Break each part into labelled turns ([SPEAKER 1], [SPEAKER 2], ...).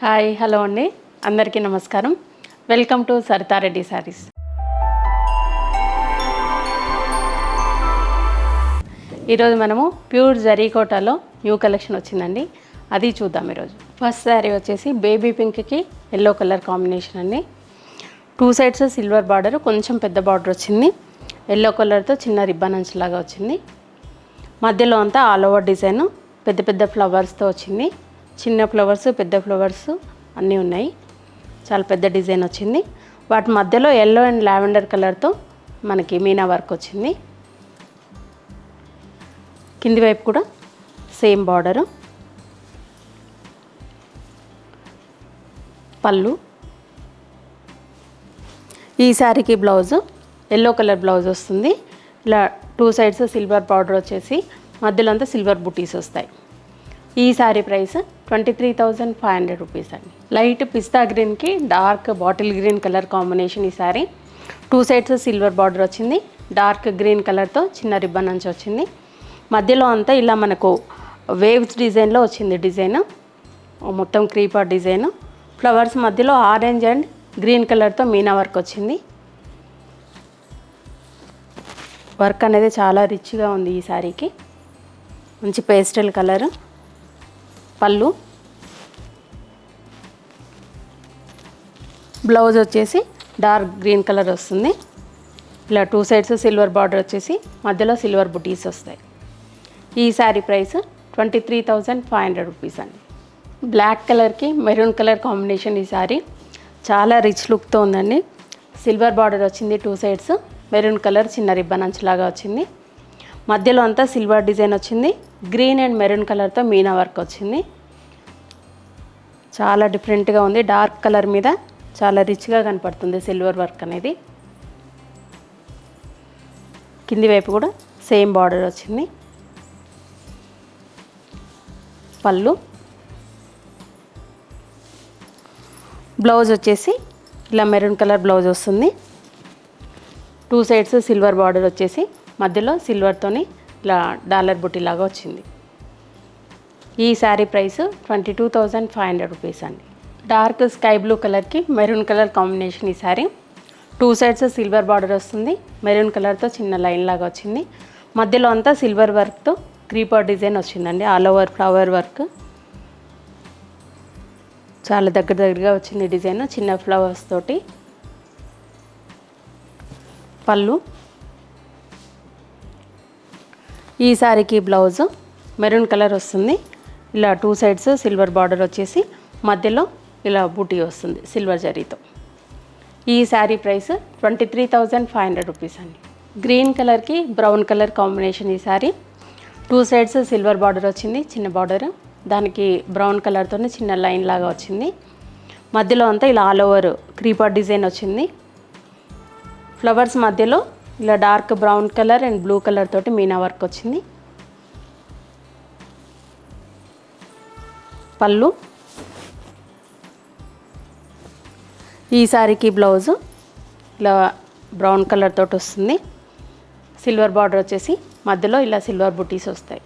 [SPEAKER 1] Hi hello అండి, అందరికీ నమస్కారం. Welcome to Saritha Reddy saris. ఈరోజు మనము ప్యూర్ జరీకోటాలో న్యూ కలెక్షన్ వచ్చిందండి, అది చూద్దాం. ఈరోజు ఫస్ట్ శారీ వచ్చేసి బేబీ పింక్కి ఎల్లో కలర్ కాంబినేషన్ అండి. 2 సైడ్స్ సిల్వర్ బార్డర్, కొంచెం పెద్ద బార్డర్ వచ్చింది. ఎల్లో కలర్తో చిన్న రిబ్బన్ అంచులాగా వచ్చింది. మధ్యలో అంతా ఆల్ ఓవర్ డిజైన్ పెద్ద పెద్ద ఫ్లవర్స్తో వచ్చింది. చిన్న ఫ్లవర్స్, పెద్ద ఫ్లవర్స్ అన్నీ ఉన్నాయి. చాలా పెద్ద డిజైన్ వచ్చింది. వాటి మధ్యలో ఎల్లో అండ్ లావెండర్ కలర్తో మనకి మీనా వర్క్ వచ్చింది. కింది వైపు కూడా సేమ్ బార్డరు. పళ్ళు. ఈ శారీకి బ్లౌజ్ ఎల్లో కలర్ బ్లౌజ్ వస్తుంది. ఇలా 2 సైడ్స్ సిల్వర్ బార్డర్ వచ్చేసి మధ్యలో అంతా సిల్వర్ బుటీస్ వస్తాయి. ఈ శారీ ప్రైస్ 23,500 రూపీస్ అండి. లైట్ పిస్తా గ్రీన్కి dark bottle green colour combination. ఈ శారీ 2 సైడ్స్ సిల్వర్ బార్డర్ వచ్చింది. డార్క్ గ్రీన్ కలర్తో చిన్న రిబ్బన్ అంచు వచ్చింది. మధ్యలో అంతా ఇలా మనకు వేవ్స్ డిజైన్లో వచ్చింది. డిజైన్ మొత్తం క్రీపర్ డిజైన్. ఫ్లవర్స్ మధ్యలో ఆరెంజ్ అండ్ గ్రీన్ కలర్తో మీనా వర్క్ వచ్చింది. వర్క్ అనేది చాలా రిచ్గా ఉంది ఈ శారీకి. మంచి పేస్టల్ కలర్. పళ్ళు. బ్లౌజ్ వచ్చేసి డార్క్ గ్రీన్ కలర్ వస్తుంది. ఇలా 2 సైడ్స్ సిల్వర్ బార్డర్ వచ్చేసి మధ్యలో సిల్వర్ బుటీస్ వస్తాయి. ఈ శారీ ప్రైస్ 23,500 రూపీస్ అండి. బ్లాక్ కలర్కి మెరూన్ కలర్ కాంబినేషన్. ఈ శారీ చాలా రిచ్ లుక్తో ఉందండి. సిల్వర్ బార్డర్ వచ్చింది 2 సైడ్స్. మెరూన్ కలర్ చిన్న రిబ్బన్ అంచులాగా వచ్చింది. మధ్యలో అంతా సిల్వర్ డిజైన్ వచ్చింది. గ్రీన్ అండ్ మెరూన్ కలర్తో మీనా వర్క్ వచ్చింది. చాలా డిఫరెంట్గా ఉంది. డార్క్ కలర్ మీద చాలా రిచ్గా కనపడుతుంది సిల్వర్ వర్క్ అనేది. కింది వైపు కూడా సేమ్ బార్డర్ వచ్చింది. పళ్ళు. బ్లౌజ్ వచ్చేసి ఇలా మెరూన్ కలర్ బ్లౌజ్ వస్తుంది. 2 సైడ్స్ సిల్వర్ బార్డర్ వచ్చేసి మధ్యలో సిల్వర్తోని ఇలా డాలర్ బుట్టి లాగా వచ్చింది. ఈ శారీ ప్రైస్ 22,500 రూపీస్ అండి. డార్క్ స్కై బ్లూ కలర్కి మెరూన్ కలర్ కాంబినేషన్. ఈ శారీ 2 సైడ్స్ సిల్వర్ బార్డర్ వస్తుంది. మెరూన్ కలర్తో చిన్న లైన్ లాగా వచ్చింది. మధ్యలో అంతా సిల్వర్ వర్క్తో క్రీపర్ డిజైన్ వచ్చిందండి. ఆల్ ఓవర్ ఫ్లవర్ వర్క్ చాలా దగ్గరగా వచ్చింది డిజైన్, చిన్న ఫ్లవర్స్ తోటి. పళ్ళు. ఈ శారీకి బ్లౌజ్ మెరూన్ కలర్ వస్తుంది. ఇలా 2 సైడ్స్ సిల్వర్ బార్డర్ వచ్చేసి మధ్యలో ఇలా బూటీ వస్తుంది సిల్వర్ జరీతో. ఈ శారీ ప్రైస్ 23,500 రూపీస్ అండి. గ్రీన్ కలర్కి బ్రౌన్ కలర్ కాంబినేషన్. ఈ శారీ 2 సైడ్స్ సిల్వర్ బార్డర్ వచ్చింది, చిన్న బార్డర్. దానికి బ్రౌన్ కలర్తోనే చిన్న లైన్ లాగా వచ్చింది. మధ్యలో అంతా ఇలా ఆల్ ఓవర్ క్రీపర్ డిజైన్ వచ్చింది. ఫ్లవర్స్ మధ్యలో ఇలా dark brown colour and blue colour తోటి మీనా వర్క్ వచ్చింది. పళ్ళు. ఈ శారీకి బ్లౌజ్ ఇలా బ్రౌన్ కలర్ తోటి వస్తుంది. సిల్వర్ బార్డర్ వచ్చేసి మధ్యలో ఇలా సిల్వర్ బుటీస్ వస్తాయి.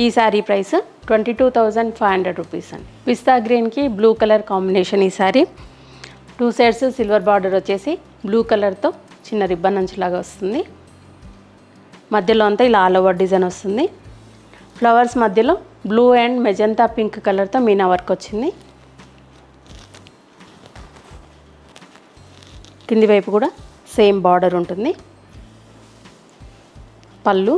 [SPEAKER 1] ఈ శారీ ప్రైస్ 22,500 రూపీస్ అండి. పిస్తా గ్రీన్కి బ్లూ కలర్ కాంబినేషన్. ఈ శారీ 2 సైడ్స్ సిల్వర్ బార్డర్ వచ్చేసి బ్లూ కలర్తో చిన్న రిబ్బన్ అంచులాగా వస్తుంది. మధ్యలో అంతా ఇలా ఆల్ ఓవర్ డిజైన్ వస్తుంది. ఫ్లవర్స్ మధ్యలో బ్లూ అండ్ మెజంతా పింక్ కలర్తో మీనా వర్క్ వచ్చింది. కింది వైపు కూడా సేమ్ బార్డర్ ఉంటుంది. పళ్ళు.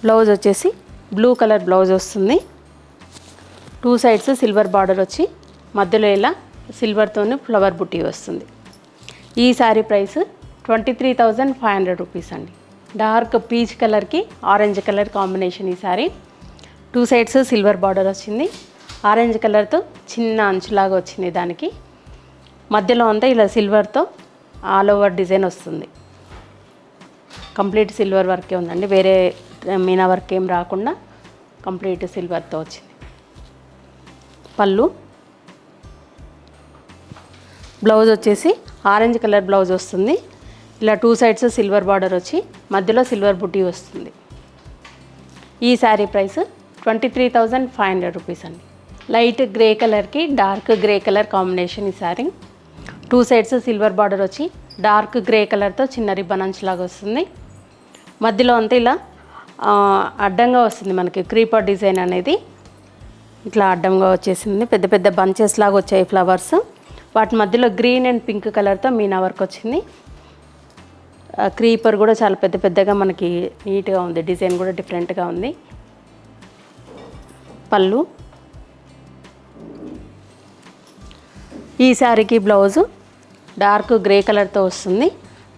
[SPEAKER 1] బ్లౌజ్ వచ్చేసి బ్లూ కలర్ బ్లౌజ్ వస్తుంది. 2 సైడ్స్ సిల్వర్ బార్డర్ వచ్చి మధ్యలో ఇలా సిల్వర్తోనే ఫ్లవర్ బుట్టి వస్తుంది. ఈ శారీ ప్రైస్ 23,500 రూపీస్ అండి. డార్క్ పీచ్ కలర్కి ఆరెంజ్ కలర్ కాంబినేషన్. ఈ శారీ 2 సైడ్స్ సిల్వర్ బార్డర్ వచ్చింది. ఆరెంజ్ కలర్తో చిన్న అంచులాగా వచ్చింది. దానికి మధ్యలో అంతా ఇలా సిల్వర్తో ఆల్ ఓవర్ డిజైన్ వస్తుంది. కంప్లీట్ సిల్వర్ వర్కే ఉందండి, వేరే మీనా వర్క్ ఏం రాకుండా కంప్లీట్ సిల్వర్తో వచ్చింది. పళ్ళు. బ్లౌజ్ వచ్చేసి ఆరెంజ్ కలర్ బ్లౌజ్ వస్తుంది. ఇలా 2 సైడ్స్ సిల్వర్ బార్డర్ వచ్చి మధ్యలో సిల్వర్ బుటీ వస్తుంది. ఈ శారీ ప్రైస్ 23,500 రూపీస్ అండి. లైట్ గ్రే కలర్కి డార్క్ గ్రే కలర్ కాంబినేషన్ ఈ శారీ. 2 సైడ్స్ సిల్వర్ బార్డర్ వచ్చి డార్క్ గ్రే కలర్తో చిన్న రిబ్బన్ అంచులాగా వస్తుంది. మధ్యలో అంతా ఇలా అడ్డంగా వస్తుంది మనకి క్రీపర్ డిజైన్ అనేది. ఇట్లా అడ్డంగా వచ్చేసింది. పెద్ద పెద్ద బంచెస్ లాగా వచ్చాయి ఫ్లవర్స్. వాటి మధ్యలో గ్రీన్ అండ్ పింక్ కలర్తో మీనా వర్క్ వచ్చింది. క్రీపర్ కూడా చాలా పెద్ద పెద్దగా మనకి నీట్గా ఉంది. డిజైన్ కూడా డిఫరెంట్గా ఉంది. పళ్ళు. ఈ శారీకి బ్లౌజు డార్క్ గ్రే కలర్తో వస్తుంది.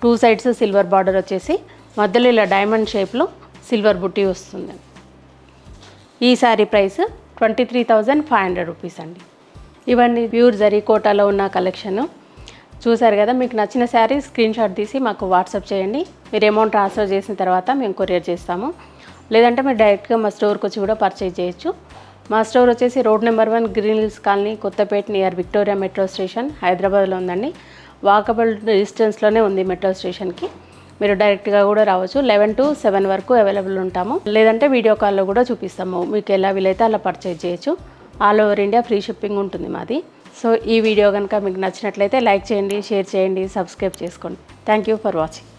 [SPEAKER 1] 2 సైడ్స్ సిల్వర్ బార్డర్ వచ్చేసి మధ్యలో ఇలా డైమండ్ షేప్లో సిల్వర్ బుట్టి వస్తుంది. ఈ శారీ ప్రైస్ 23,500 రూపీస్ అండి. ఇవన్నీ ప్యూర్ జరీ కోటాలో ఉన్న కలెక్షన్. చూసారు కదా, మీకు నచ్చిన శారీ స్క్రీన్ షాట్ తీసి మాకు వాట్సాప్ చేయండి. మీరు అమౌంట్ ట్రాన్స్ఫర్ చేసిన తర్వాత మేము కొరియర్ చేస్తాము. లేదంటే మీరు డైరెక్ట్గా మా స్టోర్కి వచ్చి కూడా పర్చేజ్ చేయొచ్చు. మా స్టోర్ వచ్చేసి road number 1 green hills colony, Kothapet, near Victoria metro station, హైదరాబాద్లో ఉందండి. వాకబుల్ డిస్టెన్స్లోనే ఉంది మెట్రో స్టేషన్కి. మీరు డైరెక్ట్గా కూడా రావచ్చు. 11 to 7 వరకు అవైలబుల్ ఉంటాము. లేదంటే వీడియో కాల్లో కూడా చూపిస్తాము. మీకు ఎలా వీలైతే అలా పర్చేజ్ చేయొచ్చు. All over India free shipping ఉంటుంది మాది. సో ఈ వీడియో కనుక మీకు నచ్చినట్లయితే లైక్ చేయండి, షేర్ చేయండి, సబ్స్క్రైబ్ చేసుకోండి. Thank you for watching.